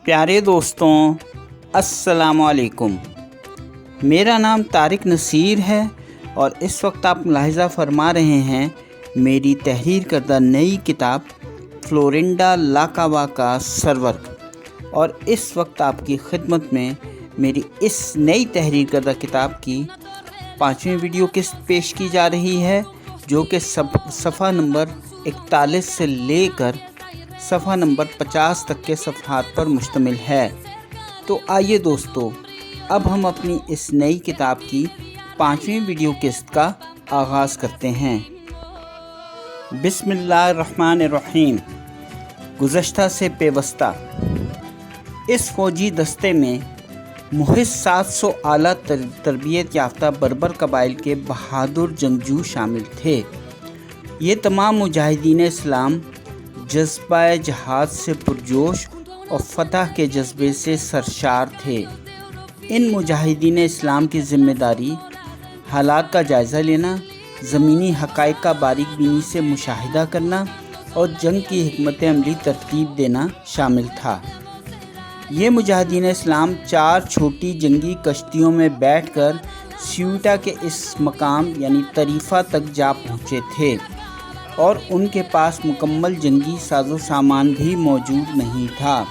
پیارے دوستوں، السلام علیکم۔ میرا نام طارق نصیر ہے اور اس وقت آپ ملاحظہ فرما رہے ہیں میری تحریر کردہ نئی کتاب فلورنڈا لاکاوا کا سرورق، اور اس وقت آپ کی خدمت میں میری اس نئی تحریر کردہ کتاب کی 5ویں ویڈیو قسط پیش کی جا رہی ہے، جو کہ صفحہ نمبر 41 سے لے کر صفحہ نمبر 50 تک کے صفحات پر مشتمل ہے۔ تو آئیے دوستو، اب ہم اپنی اس نئی کتاب کی 5ویں ویڈیو قسط کا آغاز کرتے ہیں۔ بسم اللہ الرحمن الرحیم۔ گزشتہ سے پیوستہ۔ اس فوجی دستے میں محض 700 اعلیٰ تربیت یافتہ بربر قبائل کے بہادر جنگجو شامل تھے۔ یہ تمام مجاہدین اسلام جذبہ جہاد سے پرجوش اور فتح کے جذبے سے سرشار تھے۔ ان مجاہدین اسلام کی ذمہ داری حالات کا جائزہ لینا، زمینی حقائق کا باریک بینی سے مشاہدہ کرنا اور جنگ کی حکمت عملی ترتیب دینا شامل تھا۔ یہ مجاہدین اسلام 4 چھوٹی جنگی کشتیوں میں بیٹھ کر سیوٹا کے اس مقام یعنی طریفہ تک جا پہنچے تھے، اور ان کے پاس مکمل جنگی ساز و سامان بھی موجود نہیں تھا۔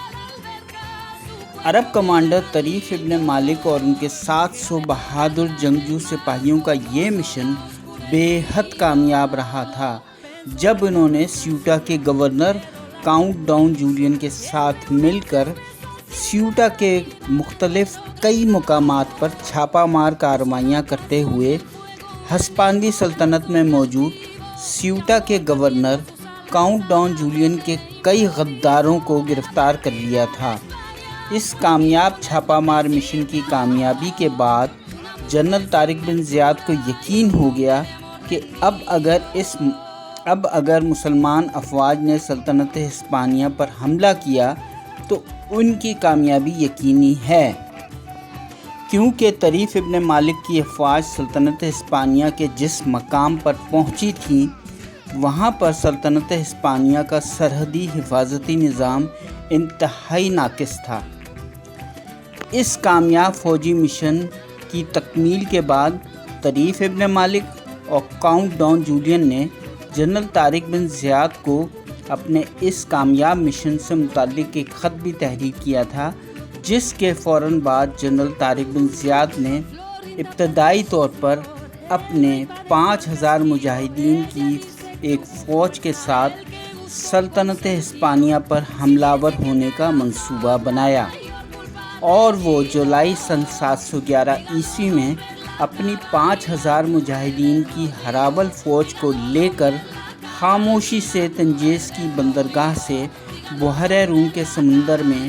عرب کمانڈر طریف ابن مالک اور ان کے 700 بہادر جنگجو سپاہیوں کا یہ مشن بے حد کامیاب رہا تھا جب انہوں نے سیوٹا کے گورنر کاؤنٹ ڈان جولین کے ساتھ مل کر سیوٹا کے مختلف کئی مقامات پر چھاپہ مار کارروائیاں کرتے ہوئے ہسپانوی سلطنت میں موجود سیوٹا کے گورنر کاؤنٹ ڈان جولین کے کئی غداروں کو گرفتار کر لیا تھا۔ اس کامیاب چھاپہ مار مشن کی کامیابی کے بعد جنرل طارق بن زیاد کو یقین ہو گیا کہ اب اگر مسلمان افواج نے سلطنت ہسپانیہ پر حملہ کیا تو ان کی کامیابی یقینی ہے، کیونکہ طریف ابن مالک کی افواج سلطنت ہسپانیہ کے جس مقام پر پہنچی تھیں، وہاں پر سلطنت ہسپانیہ کا سرحدی حفاظتی نظام انتہائی ناقص تھا۔ اس کامیاب فوجی مشن کی تکمیل کے بعد طریف ابن مالک اور کاؤنٹ ڈان جولین نے جنرل طارق بن زیاد کو اپنے اس کامیاب مشن سے متعلق ایک خط بھی تحریر کیا تھا، جس کے فوراً بعد جنرل طارق بن زیاد نے ابتدائی طور پر اپنے 5000 مجاہدین کی ایک فوج کے ساتھ سلطنت ہسپانیہ پر حملہ ور ہونے کا منصوبہ بنایا، اور وہ جولائی سن 711 عیسوی میں اپنی 5000 مجاہدین کی ہراول فوج کو لے کر خاموشی سے تنجیس کی بندرگاہ سے بحیرہ روم کے سمندر میں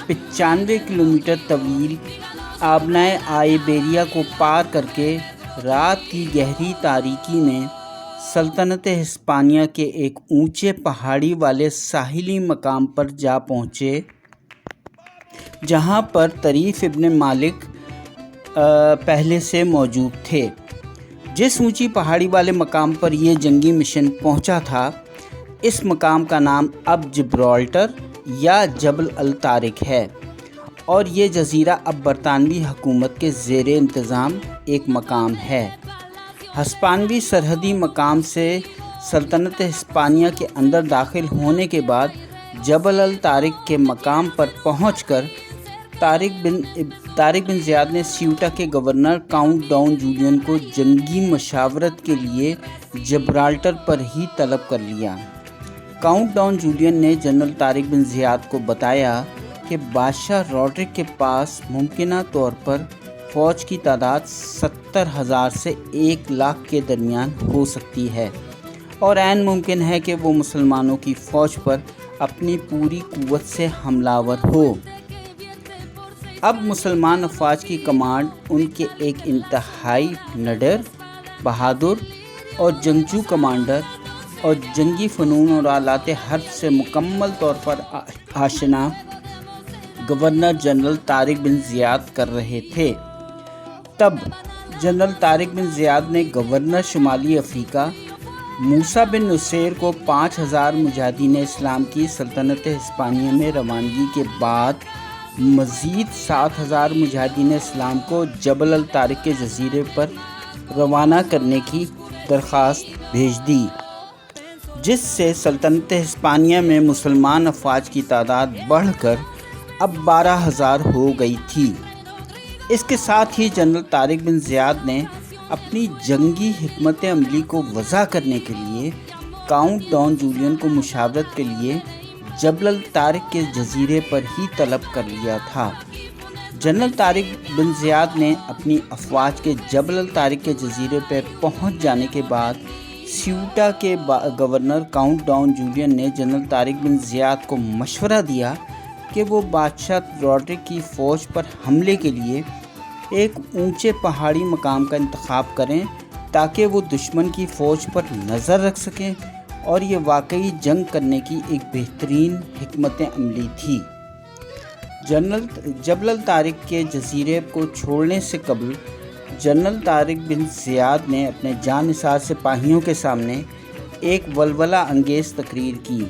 95 کلومیٹر طویل آبنائے آئیبیریا کو پار کر کے رات کی گہری تاریکی میں سلطنت ہسپانیہ کے ایک اونچے پہاڑی والے ساحلی مقام پر جا پہنچے، جہاں پر طریف ابن مالک پہلے سے موجود تھے۔ جس اونچی پہاڑی والے مقام پر یہ جنگی مشن پہنچا تھا، اس مقام کا نام اب جبرالٹر یا جبل الطارق ہے، اور یہ جزیرہ اب برطانوی حکومت کے زیر انتظام ایک مقام ہے۔ ہسپانوی سرحدی مقام سے سلطنت ہسپانیہ کے اندر داخل ہونے کے بعد جبل الطارق کے مقام پر پہنچ کر طارق بن زیاد نے سیوٹا کے گورنر کاؤنٹ ڈان جولین کو جنگی مشاورت کے لیے جبرالٹر پر ہی طلب کر لیا۔ کاؤنٹ ڈان جولین نے جنرل طارق بن زیاد کو بتایا کہ بادشاہ روڈرک کے پاس ممکنہ طور پر فوج کی تعداد 70,000 سے 1,00,000 کے درمیان ہو سکتی ہے، اور عین ممکن ہے کہ وہ مسلمانوں کی فوج پر اپنی پوری قوت سے حملہ ور ہو۔ اب مسلمان افواج کی کمانڈ ان کے ایک انتہائی نڈر، بہادر اور جنگجو کمانڈر اور جنگی فنون اور آلات حرب سے مکمل طور پر آشنا گورنر جنرل طارق بن زیاد کر رہے تھے۔ تب جنرل طارق بن زیاد نے گورنر شمالی افریقہ موسیٰ بن نصیر کو 5000 مجاہدین اسلام کی سلطنت ہسپانیہ میں روانگی کے بعد مزید 7,000 مجاہدین اسلام کو جبل الطارق کے جزیرے پر روانہ کرنے کی درخواست بھیج دی، جس سے سلطنت ہسپانیہ میں مسلمان افواج کی تعداد بڑھ کر اب 12,000 ہو گئی تھی۔ اس کے ساتھ ہی جنرل طارق بن زیاد نے اپنی جنگی حکمت عملی کو وضع کرنے کے لیے کاؤنٹ ڈان جولین کو مشاورت کے لیے جبل الطارق کے جزیرے پر ہی طلب کر لیا تھا۔ جنرل طارق بن زیاد نے اپنی افواج کے جبل الطارق کے جزیرے پر پہنچ جانے کے بعد سیوٹا کے گورنر کاؤنٹ ڈان جولین نے جنرل طارق بن زیاد کو مشورہ دیا کہ وہ بادشاہ روڈرک کی فوج پر حملے کے لیے ایک اونچے پہاڑی مقام کا انتخاب کریں تاکہ وہ دشمن کی فوج پر نظر رکھ سکیں، اور یہ واقعی جنگ کرنے کی ایک بہترین حکمت عملی تھی۔ جبل الطارق کے جزیرے کو چھوڑنے سے قبل جنرل طارق بن زیاد نے اپنے جان نثار سپاہیوں کے سامنے ایک ولولہ انگیز تقریر کی،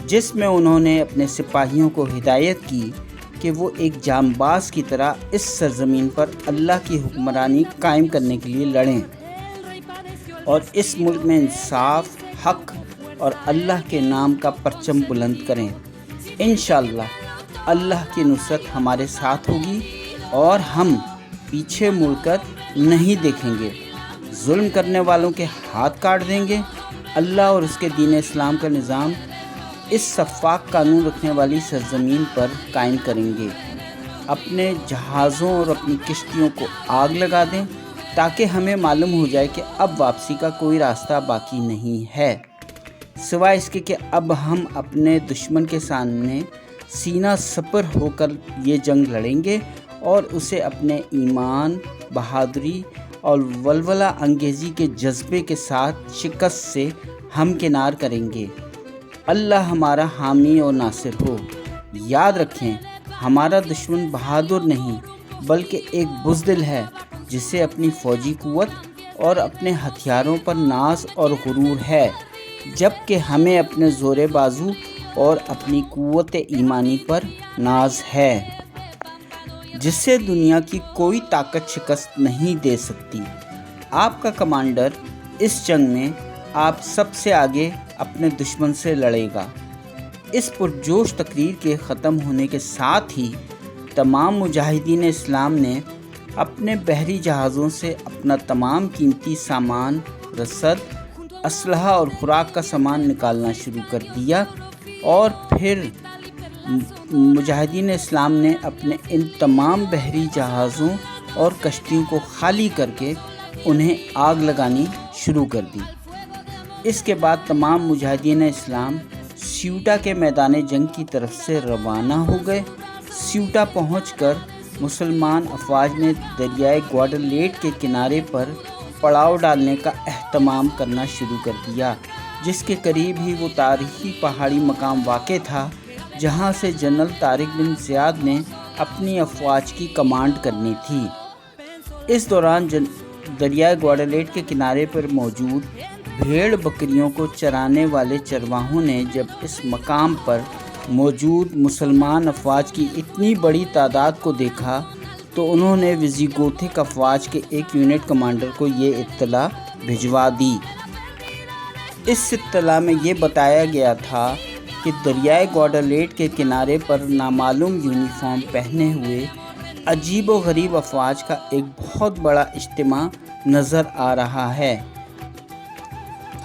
جس میں انہوں نے اپنے سپاہیوں کو ہدایت کی کہ وہ ایک جانباز کی طرح اس سرزمین پر اللہ کی حکمرانی قائم کرنے کے لیے لڑیں اور اس ملک میں انصاف، حق اور اللہ کے نام کا پرچم بلند کریں۔ انشاءاللہ اللہ کی نصرت ہمارے ساتھ ہوگی اور ہم پیچھے مڑ کر نہیں دیکھیں گے، ظلم کرنے والوں کے ہاتھ کاٹ دیں گے، اللہ اور اس کے دین اسلام کا نظام اس شفاف قانون رکھنے والی سرزمین پر قائم کریں گے۔ اپنے جہازوں اور اپنی کشتیوں کو آگ لگا دیں تاکہ ہمیں معلوم ہو جائے کہ اب واپسی کا کوئی راستہ باقی نہیں ہے، سوائے اس کے کہ اب ہم اپنے دشمن کے سامنے سینہ سپر ہو کر یہ جنگ لڑیں گے اور اسے اپنے ایمان، بہادری اور ولولہ انگیزی کے جذبے کے ساتھ شکست سے ہمکنار کریں گے۔ اللہ ہمارا حامی اور ناصر ہو۔ یاد رکھیں، ہمارا دشمن بہادر نہیں بلکہ ایک بزدل ہے جسے اپنی فوجی قوت اور اپنے ہتھیاروں پر ناز اور غرور ہے، جبکہ ہمیں اپنے زور بازو اور اپنی قوت ایمانی پر ناز ہے، جسے دنیا کی کوئی طاقت شکست نہیں دے سکتی۔ آپ کا کمانڈر اس جنگ میں آپ سب سے آگے اپنے دشمن سے لڑے گا۔ اس پرجوش تقریر کے ختم ہونے کے ساتھ ہی تمام مجاہدین اسلام نے اپنے بحری جہازوں سے اپنا تمام قیمتی سامان، رسد، اسلحہ اور خوراک کا سامان نکالنا شروع کر دیا، اور پھر مجاہدین اسلام نے اپنے ان تمام بحری جہازوں اور کشتیوں کو خالی کر کے انہیں آگ لگانی شروع کر دی۔ اس کے بعد تمام مجاہدین اسلام سیوٹا کے میدان جنگ کی طرف سے روانہ ہو گئے۔ سیوٹا پہنچ کر مسلمان افواج نے دریائے گواڈلیٹ کے کنارے پر پڑاؤ ڈالنے کا اہتمام کرنا شروع کر دیا، جس کے قریب ہی وہ تاریخی پہاڑی مقام واقع تھا جہاں سے جنرل طارق بن زیاد نے اپنی افواج کی کمانڈ کرنی تھی۔ اس دوران دریائے گواڈلیٹ کے کنارے پر موجود بھیڑ بکریوں کو چرانے والے چرواہوں نے جب اس مقام پر موجود مسلمان افواج کی اتنی بڑی تعداد کو دیکھا تو انہوں نے ویزیگوتھک افواج کے ایک یونٹ کمانڈر کو یہ اطلاع بھجوا دی۔ اس اطلاع میں یہ بتایا گیا تھا کہ دریائے گواڈلیٹ کے کنارے پر نامعلوم یونیفارم پہنے ہوئے عجیب و غریب افواج کا ایک بہت بڑا اجتماع نظر آ رہا ہے۔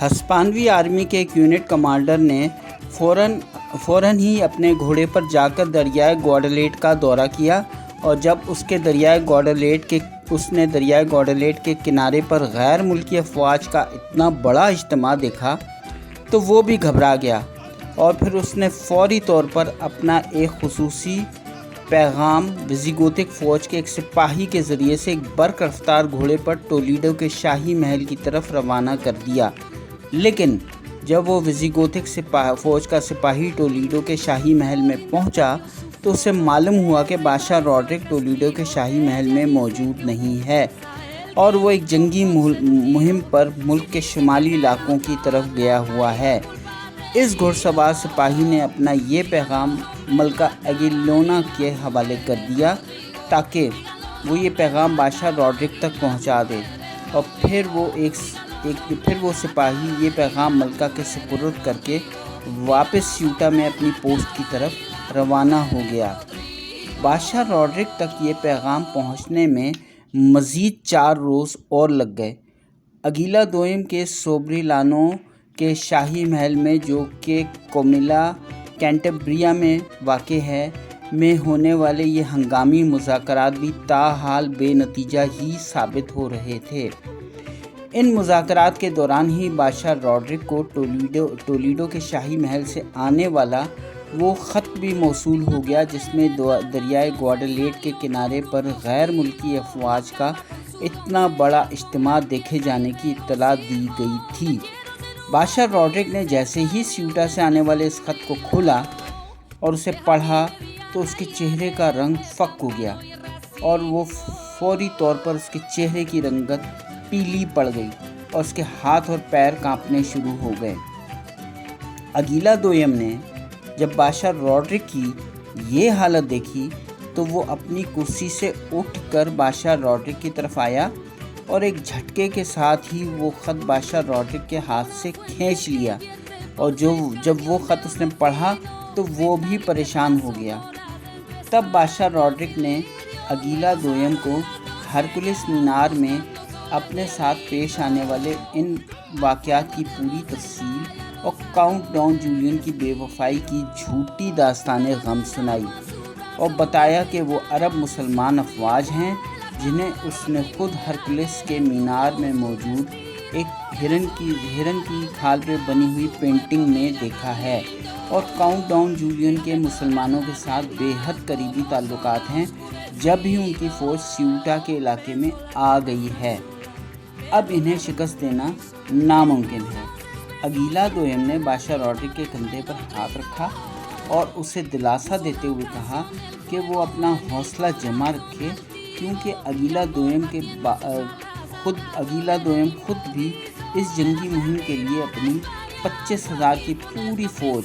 ہسپانوی آرمی کے ایک یونٹ کمانڈر نے فوراً ہی اپنے گھوڑے پر جا کر دریائے گواڈلیٹ کا دورہ کیا، اور جب اس نے دریائے گواڈلیٹ کے کنارے پر غیر ملکی افواج کا اتنا بڑا اجتماع دیکھا تو وہ بھی گھبرا گیا، اور پھر اس نے فوری طور پر اپنا ایک خصوصی پیغام ویزیگوتھک فوج کے ایک سپاہی کے ذریعے سے ایک برق رفتار گھوڑے پر ٹولیڈو کے شاہی محل کی طرف روانہ کر دیا۔ لیکن جب وہ ویزیگوتھک فوج کا سپاہی ٹولیڈو کے شاہی محل میں پہنچا تو اسے معلوم ہوا کہ بادشاہ روڈرک ٹولیڈو کے شاہی محل میں موجود نہیں ہے، اور وہ ایک جنگی مہم پر ملک کے شمالی علاقوں کی طرف گیا ہوا ہے۔ اس گھڑ سوار سپاہی نے اپنا یہ پیغام ملکہ ایگیلونا کے حوالے کر دیا تاکہ وہ یہ پیغام بادشاہ روڈرک تک پہنچا دے، اور پھر وہ سپاہی یہ پیغام ملکہ کے سپرد کر کے واپس سیوٹا میں اپنی پوسٹ کی طرف روانہ ہو گیا۔ بادشاہ روڈرک تک یہ پیغام پہنچنے میں مزید 4 روز اور لگ گئے۔ اگیلا دوئم کے سوبریلانو کے شاہی محل میں، جو کہ کوملا کینٹبریا میں واقع ہے، میں ہونے والے یہ ہنگامی مذاکرات بھی تاحال بے نتیجہ ہی ثابت ہو رہے تھے۔ ان مذاکرات کے دوران ہی بادشاہ روڈرک کو تولیڈو کے شاہی محل سے آنے والا وہ خط بھی موصول ہو گیا جس میں دریائے گواڈالیٹ کے کنارے پر غیر ملکی افواج کا اتنا بڑا اجتماع دیکھے جانے کی اطلاع دی گئی تھی۔ بادشاہ روڈرک نے جیسے ہی سیوٹا سے آنے والے اس خط کو کھولا اور اسے پڑھا تو اس کے چہرے کا رنگ فک ہو گیا، اور وہ فوری طور پر اس کے چہرے کی رنگت پیلی پڑ گئی اور اس کے ہاتھ اور پیر کانپنے شروع ہو گئے۔ اگیلا دوئم نے جب بادشاہ روڈرک کی یہ حالت دیکھی تو وہ اپنی کرسی سے اٹھ کر بادشاہ روڈرک کی طرف آیا اور ایک جھٹکے کے ساتھ ہی وہ خط بادشاہ روڈرک کے ہاتھ سے کھینچ لیا، اور جب وہ خط اس نے پڑھا تو وہ بھی پریشان ہو گیا۔ تب بادشاہ روڈرک نے اگیلا دوئم کو ہرکولس مینار میں اپنے ساتھ پیش آنے والے ان واقعات کی پوری تفصیل اور کاؤنٹ ڈان جولین کی بے وفائی کی جھوٹی داستان غم سنائی، اور بتایا کہ وہ عرب مسلمان افواج ہیں جنہیں اس نے خود ہرکولس کے مینار میں موجود ایک ہرن کی کھال پہ بنی ہوئی پینٹنگ میں دیکھا ہے، اور کاؤنٹ ڈان جولین کے مسلمانوں کے ساتھ بے حد قریبی تعلقات ہیں جب ہی ان کی فوج سیوٹا کے علاقے میں آ گئی ہے۔ اب انہیں شکست دینا ناممکن ہے۔ اگیلا دوئم نے بادشاہ روڈرک کے کندھے پر ہاتھ رکھا اور اسے دلاسا دیتے ہوئے کہا کہ وہ اپنا حوصلہ جمع رکھے، کیونکہ اگیلا دوئم خود بھی اس جنگی مہم کے لیے اپنی 25,000 کی پوری فوج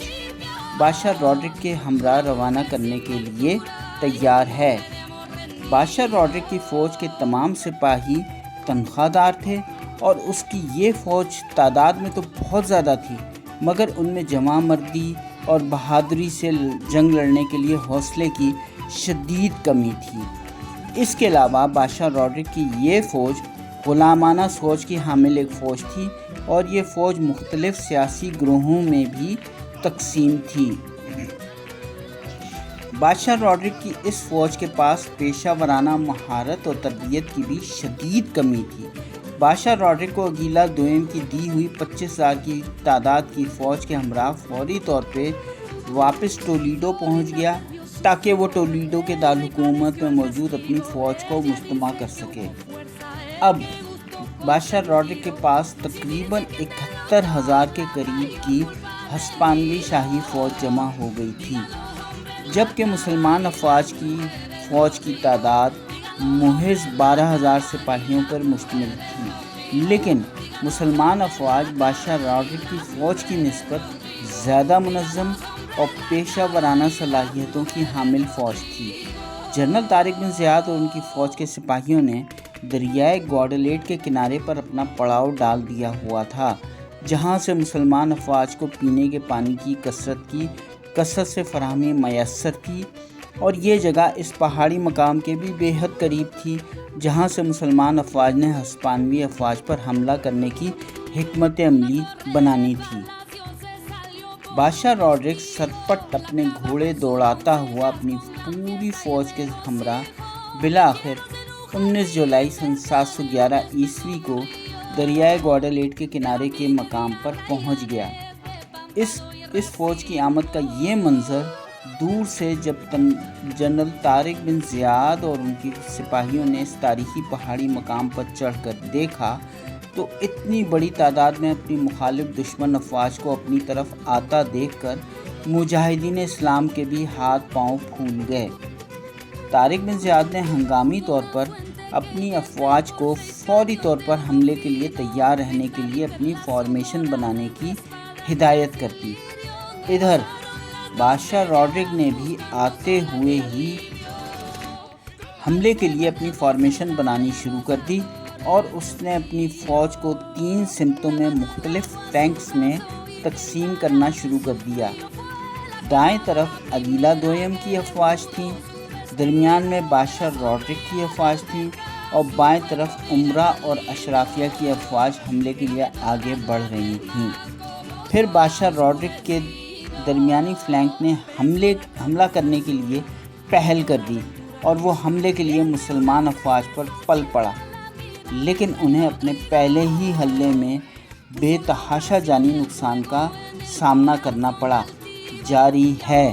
بادشاہ روڈرک کے ہمراہ روانہ کرنے کے لیے تیار ہے۔ بادشاہ روڈرک کی فوج کے تمام سپاہی تنخواہ دار تھے، اور اس کی یہ فوج تعداد میں تو بہت زیادہ تھی، مگر ان میں جواں مردی اور بہادری سے جنگ لڑنے کے لیے حوصلے کی شدید کمی تھی۔ اس کے علاوہ بادشاہ روڈرک کی یہ فوج غلامانہ سوچ کی حامل ایک فوج تھی، اور یہ فوج مختلف سیاسی گروہوں میں بھی تقسیم تھی۔ بادشاہ روڈرک کی اس فوج کے پاس پیشہ ورانہ مہارت اور تربیت کی بھی شدید کمی تھی۔ بادشاہ روڈرک کو اگیلا دوئم کی دی ہوئی 25,000 کی تعداد کی فوج کے ہمراہ فوری طور پہ واپس تولیڈو پہنچ گیا تاکہ وہ تولیڈو کے دارالحکومت میں موجود اپنی فوج کو مجتمع کر سکے۔ اب بادشاہ روڈرک کے پاس تقریباً 71,000 کے قریب کی ہسپانوی شاہی فوج جمع ہو گئی تھی، جبکہ مسلمان افواج کی تعداد محض 12,000 سپاہیوں پر مشتمل تھی، لیکن مسلمان افواج بادشاہ روڈرک کی فوج کی نسبت زیادہ منظم اور پیشہ ورانہ صلاحیتوں کی حامل فوج تھی۔ جنرل طارق بن زیاد اور ان کی فوج کے سپاہیوں نے دریائے گواڈالیٹ کے کنارے پر اپنا پڑاؤ ڈال دیا ہوا تھا، جہاں سے مسلمان افواج کو پینے کے پانی کی کثرت سے فراہمی میسر تھی، اور یہ جگہ اس پہاڑی مقام کے بھی بے حد قریب تھی جہاں سے مسلمان افواج نے ہسپانوی افواج پر حملہ کرنے کی حکمت عملی بنانی تھی۔ بادشاہ روڈرک سرپٹ اپنے گھوڑے دوڑاتا ہوا اپنی پوری فوج کے ہمراہ بالآخر 19 جولائی سن 711 عیسوی کو دریائے گواڈالیٹ کے کنارے کے مقام پر پہنچ گیا۔ اس فوج کی آمد کا یہ منظر دور سے جب جنرل طارق بن زیاد اور ان کے سپاہیوں نے اس تاریخی پہاڑی مقام پر چڑھ کر دیکھا تو اتنی بڑی تعداد میں اپنی مخالف دشمن افواج کو اپنی طرف آتا دیکھ کر مجاہدین اسلام کے بھی ہاتھ پاؤں پھول گئے۔ طارق بن زیاد نے ہنگامی طور پر اپنی افواج کو فوری طور پر حملے کے لیے تیار رہنے کے لیے اپنی فارمیشن بنانے کی ہدایت کر دی، ادھر بادشاہ روڈرک نے بھی آتے ہوئے ہی حملے کے لیے اپنی فارمیشن بنانی شروع کر دی اور اس نے اپنی فوج کو 3 سمتوں میں مختلف فلینکس میں تقسیم کرنا شروع کر دیا۔ دائیں طرف عدیلہ دوئم کی افواج تھیں، درمیان میں بادشاہ روڈرک کی افواج تھیں اور بائیں طرف امرا اور اشرافیہ کی افواج حملے کے لیے آگے بڑھ رہی تھیں۔ پھر بادشاہ روڈرک کے درمیانی فلینک نے حملہ کرنے کے لیے پہل کر دی اور وہ حملے کے لیے مسلمان افواج پر پل پڑا، لیکن انہیں اپنے پہلے ہی حملے میں بے تحاشا جانی نقصان کا سامنا کرنا پڑا۔ جاری ہے۔